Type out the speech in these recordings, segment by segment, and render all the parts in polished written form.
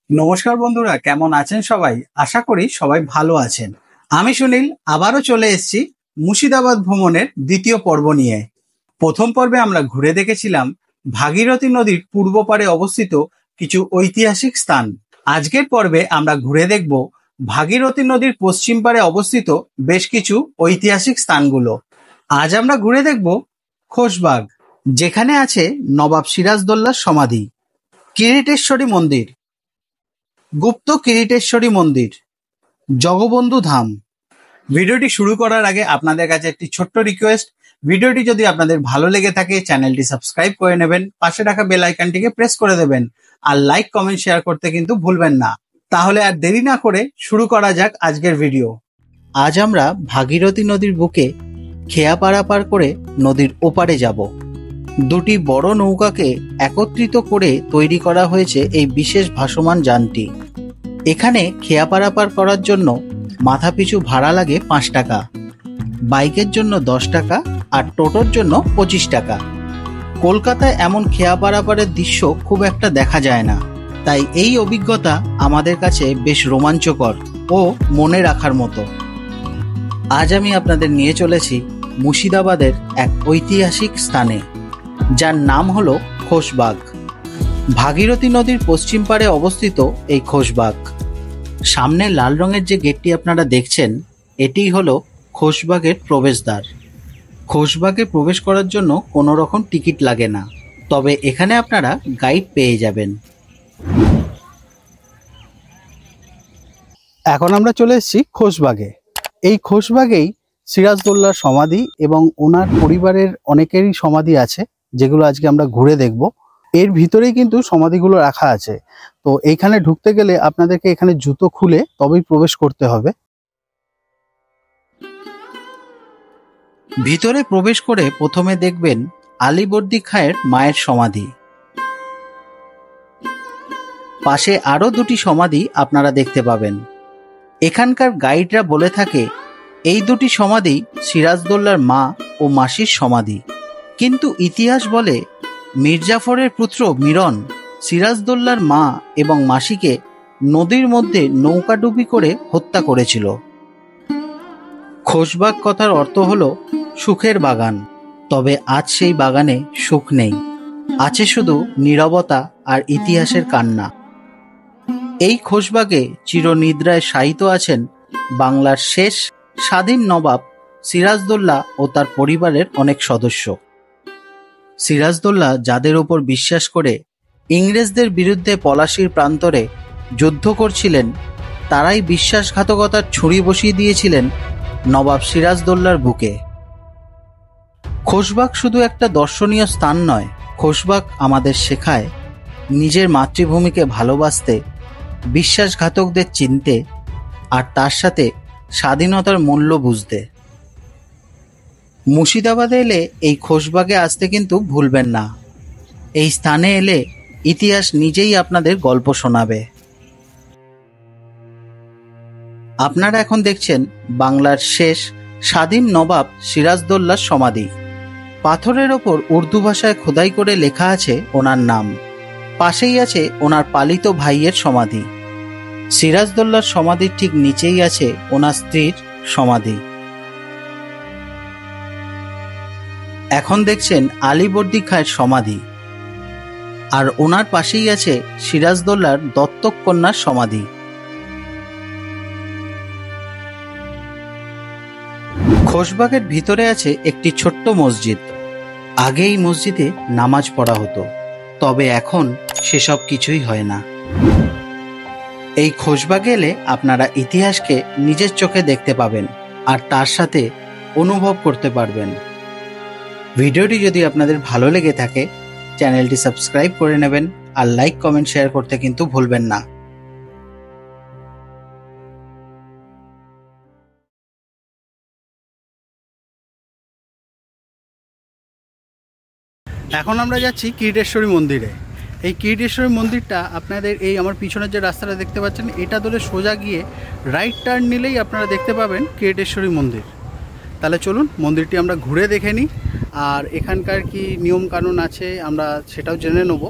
নমস্কার বন্ধুরা, কেমন আছেন সবাই? আশা করি সবাই ভালো আছেন। আমি সুনীল আবারও চলে এসেছি মুর্শিদাবাদ ভ্রমণের দ্বিতীয় পর্ব নিয়ে। প্রথম পর্বে আমরা ঘুরে দেখেছিলাম ভাগীরথী নদীর পূর্ব পাড়ে অবস্থিত কিছু ঐতিহাসিক স্থান। আজকের পর্বে আমরা ঘুরে দেখব ভাগীরথী নদীর পশ্চিম পাড়ে অবস্থিত বেশ কিছু ঐতিহাসিক স্থানগুলো। আজ আমরা ঘুরে দেখব খোশবাগ, যেখানে আছে নবাব সিরাজদৌল্লার সমাধি, কিরিটেশ্বরী মন্দির, গুপ্ত কিরিটেশ্বরী মন্দির, জগবন্ধু ধাম। ভিডিওটি শুরু করার আগে আপনাদের কাছে একটি ছোট্ট রিকোয়েস্ট, ভিডিওটি যদি আপনাদের ভালো লেগে থাকে চ্যানেলটি সাবস্ক্রাইব করে নেবেন, পাশে রাখা বেল আইকনটিকে প্রেস করে দেবেন, আর লাইক কমেন্ট শেয়ার করতে কিন্তু ভুলবেন না। তাহলে আর দেরি না করে শুরু করা যাক আজকের ভিডিও। আজ আমরা ভাগীরথী নদীর বুকে খেয়া পারাপার করে নদীর ওপারে যাব। দুটি বড় নৌকাকে একত্রিত করে তৈরি করা হয়েছে এই বিশেষ ভাসমান যানটি। এখানে খেয়া পারাপার করার জন্য মাথাপিছু ভাড়া লাগে 5 টাকা, বাইকের জন্য 10 টাকা আর টোটোর জন্য 25 টাকা। কলকাতায় এমন খেয়া পারাপারের দৃশ্য খুব একটা দেখা যায় না, তাই এই অভিজ্ঞতা আমাদের কাছে বেশ রোমাঞ্চকর ও মনে রাখার মতো। আজ আমি আপনাদের নিয়ে চলেছি মুর্শিদাবাদের এক ঐতিহাসিক স্থানে, যার নাম হলো খোশবাগ। ভাগীরথী নদীর পশ্চিম পাড়ে অবস্থিত এই খোশবাগ। সামনে লাল রঙের যে গেটটি আপনারা দেখছেন, এটিই হলো খোশবাগের প্রবেশদ্বার। খোশবাগে প্রবেশ করার জন্য কোনো রকম টিকিট লাগে না, তবে এখানে আপনারা গাইড পেয়ে যাবেন। এখন আমরা চলে এসেছি খোশবাগে। এই খোশবাগেই সিরাজদৌল্লার সমাধি এবং ওনার পরিবারের অনেকেরই সমাধি আছে, যেগুলো আজকে আমরা ঘুরে দেখব। এর ভিতরেই কিন্তু সমাধিগুলো রাখা আছে। তো এইখানে ঢুকতে গেলে আপনাদেরকে এখানে জুতো খুলে তবেই প্রবেশ করতে হবে। ভিতরে প্রবেশ করে প্রথমে দেখবেন আলীবর্দী খাঁয়ের মায়ের সমাধি। পাশে আরো দুটি সমাধি আপনারা দেখতে পাবেন। এখানকার গাইডরা বলে থাকে এই দুটি সমাধি সিরাজদৌল্লার মা ও মাসির সমাধি, কিন্তু ইতিহাস বলে মির্জাফরের পুত্র মিরন সিরাজদৌল্লার মা এবং মাসিকে নদীর মধ্যে নৌকাডুবি করে হত্যা করেছিল। খোশবাগ কথার অর্থ হলো সুখের বাগান, তবে আজ সেই বাগানে সুখ নেই, আছে শুধু নীরবতা আর ইতিহাসের কান্না। এই খোশবাগে চিরনিদ্রায় শায়িত আছেন বাংলার শেষ স্বাধীন নবাব সিরাজদৌল্লা ও তার পরিবারের অনেক সদস্য। সিরাজদৌল্লা যাদের ওপর বিশ্বাস করে ইংরেজদের বিরুদ্ধে পলাশীর প্রান্তরে যুদ্ধ করছিলেন, তারাই বিশ্বাসঘাতকতার ছুরি বসিয়ে দিয়েছিলেন নবাব সিরাজদৌল্লার বুকে। খোশবাগ শুধু একটা দর্শনীয় স্থান নয়, খোশবাগ আমাদের শেখায় নিজের মাতৃভূমিকে ভালোবাসতে, বিশ্বাসঘাতকদের চিনতে, আর তার সাথে স্বাধীনতার মূল্য বুঝতে। মুর্শিদাবাদে এলে এই খোশবাগে আসতে কিন্তু ভুলবেন না। এই স্থানে এলে ইতিহাস নিজেই আপনাদের গল্প শোনাবে। আপনারা এখন দেখছেন বাংলার শেষ স্বাধীন নবাব সিরাজদৌল্লার সমাধি। পাথরের ওপর উর্দু ভাষায় খোদাই করে লেখা আছে ওনার নাম। পাশেই আছে ওনার পালিত ভাইয়ের সমাধি। সিরাজদৌল্লার সমাধির ঠিক নিচেই আছে ওনার স্ত্রীর সমাধি। এখন দেখছেন আলীবর্দী খাঁয়ের সমাধি, আর ওনার পাশেই আছে সিরাজদৌল্লার দত্তক কন্যার সমাধি। খোশবাগের ভিতরে আছে একটি ছোট্ট মসজিদ। আগে এই মসজিদে নামাজ পড়া হতো, তবে এখন সেসব কিছুই হয় না। এই খোশবাগে এলে আপনারা ইতিহাসকে নিজের চোখে দেখতে পাবেন আর তার সাথে অনুভব করতে পারবেন। ভিডিওটি যদি আপনাদের ভালো লেগে থাকে চ্যানেলটি সাবস্ক্রাইব করে নেবেন, আর লাইক কমেন্ট শেয়ার করতে কিন্তু ভুলবেন না। এখন আমরা যাচ্ছি কিরিটেশ্বরী মন্দিরে। এই কিরিটেশ্বরী মন্দিরটা আপনাদের এই আমার পিছনের যে রাস্তাটা দেখতে পাচ্ছেন, এটা ধরে সোজা গিয়ে রাইট টার্ন নিলেই আপনারা দেখতে পাবেন কিরিটেশ্বরী মন্দির। তাহলে চলুন মন্দিরটি আমরা ঘুরে দেখে নিই, আর এখানকার কি নিয়ম কানুন আছে আমরা সেটাও জেনে নেব।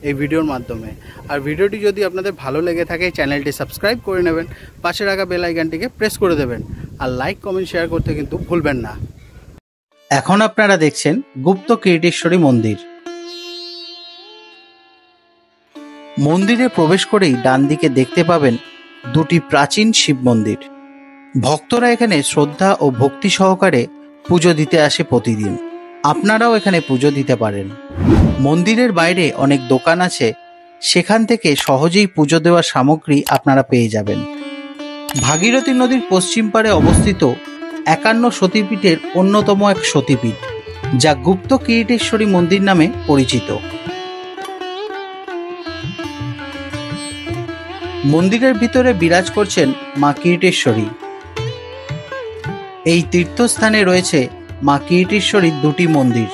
এই ভিডিওর মাধ্যমে। আর ভিডিওটি যদি আপনাদের ভালো লেগে থাকে চ্যানেলটি সাবস্ক্রাইব করে নেবেন, পাশে রাখা বেল আইকনটিকে প্রেস করে দেবেন, আর লাইক কমেন্ট শেয়ার করতে কিন্তু ভুলবেন না। এখন আপনারা দেখছেন গুপ্ত কিরিটেশ্বরী মন্দির। মন্দিরে প্রবেশ করেই ডান দিকে দেখতে পাবেন দুটি প্রাচীন শিব মন্দির। ভক্তরা এখানে শ্রদ্ধা ও ভক্তি সহকারে পুজো দিতে আসে প্রতিদিন। আপনারাও এখানে পুজো দিতে পারেন। মন্দিরের বাইরে অনেক দোকান আছে, সেখান থেকে সহজেই পুজো দেওয়ার সামগ্রী আপনারা পেয়ে যাবেন। ভাগীরথী নদীর পশ্চিম পাড়ে অবস্থিত 51 সতীপীঠের অন্যতম এক সতীপীঠ, যা গুপ্ত কিরিটেশ্বরী মন্দির নামে পরিচিত। মন্দিরের ভিতরে বিরাজ করছেন মা কিরিটেশ্বরী। এই তীর্থস্থানে রয়েছে মা কিরিটেশ্বরীর দুটি মন্দির,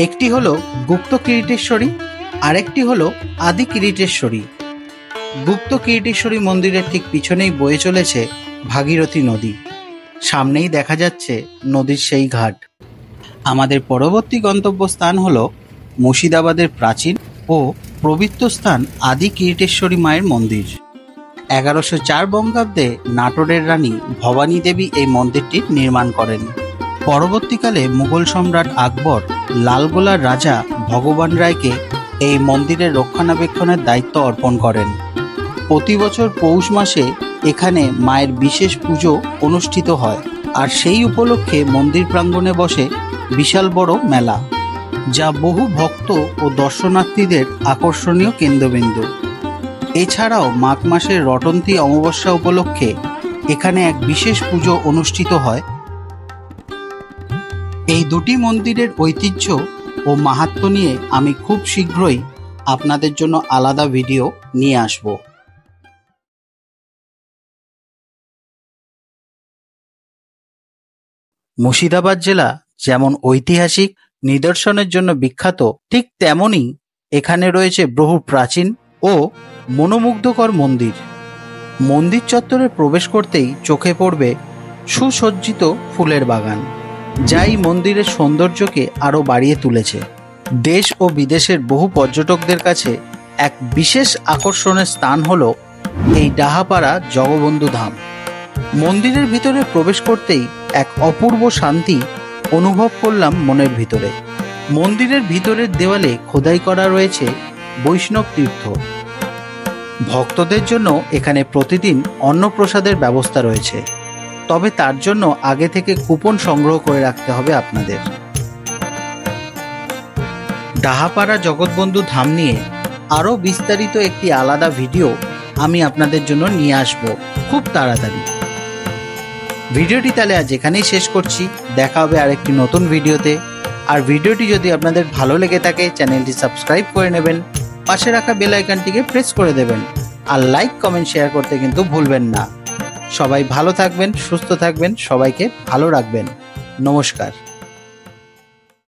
একটি হলো গুপ্ত কিরিটেশ্বরী, আরেকটি হলো আদি কিরিটেশ্বরী। গুপ্ত কিরিটেশ্বরী মন্দিরের ঠিক পিছনেই বয়ে চলেছে ভাগীরথী নদী, সামনেই দেখা যাচ্ছে নদীর সেই ঘাট। আমাদের পরবর্তী গন্তব্যস্থান হলো মুর্শিদাবাদের প্রাচীন ও পবিত্র স্থান আদি কিরিটেশ্বরী মায়ের মন্দির। 1104 বঙ্গাব্দে নাটোরের রানী ভবানী দেবী এই মন্দিরটি নির্মাণ করেন। পরবর্তীকালে মুঘল সম্রাট আকবর লালগোলার রাজা ভগবান রায়কে এই মন্দিরের রক্ষণাবেক্ষণের দায়িত্ব অর্পণ করেন। প্রতি বছর পৌষ মাসে এখানে মায়ের বিশেষ পুজো অনুষ্ঠিত হয়, আর সেই উপলক্ষে মন্দির প্রাঙ্গণে বসে বিশাল বড় মেলা, যা বহু ভক্ত ও দর্শনার্থীদের আকর্ষণীয় কেন্দ্রবিন্দু। এছাড়াও মাঘ মাসের রটন্তী অমাবস্যা উপলক্ষে এখানে এক বিশেষ পুজো অনুষ্ঠিত হয়। এই দুটি মন্দিরের ঐতিহ্য ও মাহাত্ম্য নিয়ে আমি খুব শীঘ্রই আপনাদের জন্য আলাদা ভিডিও নিয়ে আসব। মুর্শিদাবাদ জেলা যেমন ঐতিহাসিক নিদর্শনের জন্য বিখ্যাত, ঠিক তেমনই এখানে রয়েছে বহু প্রাচীন ও মনোমুগ্ধকর মন্দির। মন্দির চত্বরে প্রবেশ করতেই চোখে পড়বে সুসজ্জিত ফুলের বাগান, যা এই মন্দিরের সৌন্দর্যকে আরও বাড়িয়ে তুলেছে। দেশ ও বিদেশের বহু পর্যটকদের কাছে এক বিশেষ আকর্ষণের স্থান হলো এই ডাহাপাড়া জগবন্ধু ধাম। মন্দিরের ভিতরে প্রবেশ করতেই এক অপূর্ব শান্তি অনুভব করলাম মনের ভিতরে। মন্দিরের ভিতরের দেওয়ালে খোদাই করা রয়েছে বৈষ্ণব তীর্থ। ভক্তদের জন্য এখানে প্রতিদিন অন্নপ্রসাদের ব্যবস্থা রয়েছে, তবে তার জন্য আগে থেকে কুপন সংগ্রহ করে রাখতে হবে আপনাদের। ডাহাপাড়া জগৎবন্ধু ধাম নিয়ে আরও বিস্তারিত একটি আলাদা ভিডিও আমি আপনাদের জন্য নিয়ে আসব খুব তাড়াতাড়ি। ভিডিওটি তাহলে আজ এখানেই শেষ করছি, দেখা হবে আরেকটি নতুন ভিডিওতে। আর ভিডিওটি যদি আপনাদের ভালো লেগে থাকে চ্যানেলটি সাবস্ক্রাইব করে নেবেন, পাশে রাখা বেল আইকনটিকে প্রেস করে দেবেন, আর লাইক কমেন্ট শেয়ার করতে কিন্তু ভুলবেন না। সবাই ভালো থাকবেন, সুস্থ থাকবেন, সবাইকে ভালো রাখবেন। নমস্কার।